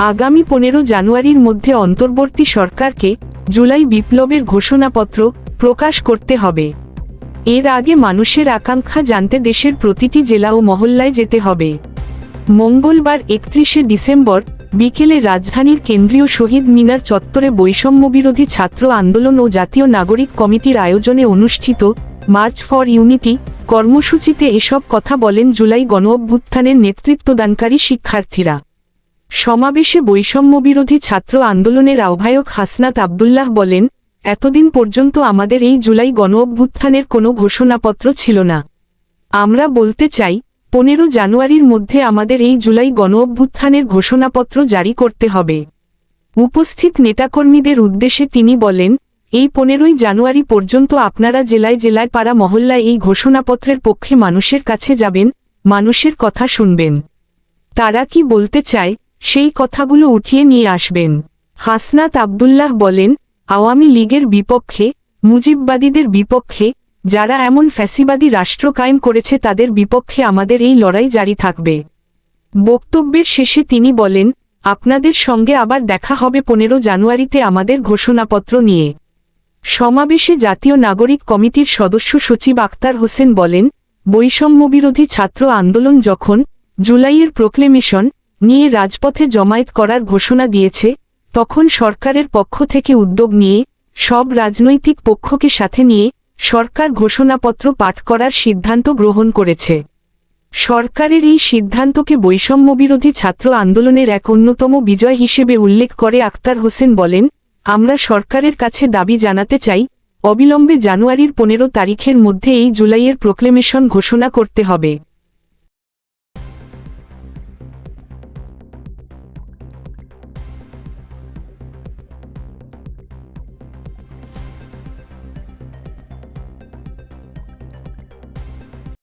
আগামী 15 জানুয়ারির মধ্যে অন্তর্বর্তী সরকারকে জুলাই বিপ্লবের ঘোষণাপত্র প্রকাশ করতে হবে। এর আগে মানুষের আকাঙ্ক্ষা জানতে দেশের প্রতিটি জেলা ও মহল্লায় যেতে হবে। মঙ্গলবার 31শে ডিসেম্বর বিকেলে রাজধানীর কেন্দ্রীয় শহীদ মিনার চত্বরে বৈষম্যবিরোধী ছাত্র আন্দোলন ও জাতীয় নাগরিক কমিটির আয়োজনে অনুষ্ঠিত মার্চ ফর ইউনিটি কর্মসূচিতে এসব কথা বলেন জুলাই গণঅভ্যুত্থানের নেতৃত্বদানকারী শিক্ষার্থীরা। সমাবেশে বৈষম্যবিরোধী ছাত্র আন্দোলনের আহ্বায়ক হাসনাত আব্দুল্লাহ বলেন, এতদিন পর্যন্ত আমাদের এই জুলাই গণঅভ্যুত্থানের কোনো ঘোষণাপত্র ছিল না। আমরা বলতে চাই 15 জানুয়ারির মধ্যে আমাদের এই জুলাই গণঅভ্যুত্থানের ঘোষণাপত্র জারি করতে হবে। উপস্থিত নেতাকর্মীদের উদ্দেশ্যে তিনি বলেন, এই 15 জানুয়ারি পর্যন্ত আপনারা জেলায় জেলায় পাড়া মহল্লায় এই ঘোষণাপত্রের পক্ষে মানুষের কাছে যাবেন, মানুষের কথা শুনবেন। তারা কি বলতে চায় সেই কথাগুলো উঠিয়ে নিয়ে আসবেন। হাসনাত আব্দুল্লাহ বলেন, আওয়ামী লীগের বিপক্ষে, মুজিববাদীদের বিপক্ষে, যারা এমন ফ্যাসিবাদী রাষ্ট্র কায়েম করেছে তাদের বিপক্ষে আমাদের এই লড়াই জারি থাকবে। বক্তব্যের শেষে তিনি বলেন, আপনাদের সঙ্গে আবার দেখা হবে 15 জানুয়ারিতে আমাদের ঘোষণাপত্র নিয়ে। সমাবেশে জাতীয় নাগরিক কমিটির সদস্য সচিব আক্তার হোসেন বলেন, বৈষম্যবিরোধী ছাত্র আন্দোলন যখন জুলাইয়ের প্রোক্লেমেশন নিয়ে রাজপথে জমায়েত করার ঘোষণা দিয়েছে, তখন সরকারের পক্ষ থেকে উদ্যোগ নিয়ে সব রাজনৈতিক পক্ষকে সাথে নিয়ে সরকার ঘোষণাপত্র পাঠ করার সিদ্ধান্ত গ্রহণ করেছে। সরকারের এই সিদ্ধান্তকে বৈষম্যবিরোধী ছাত্র আন্দোলনের এক অন্যতম বিজয় হিসেবে উল্লেখ করে আক্তার হোসেন বলেন, আমরা সরকারের কাছে দাবি জানাতে চাই, অবিলম্বে জানুয়ারির 15 তারিখের মধ্যে এই জুলাইয়ের প্রোক্লেমেশন ঘোষণা করতে হবে।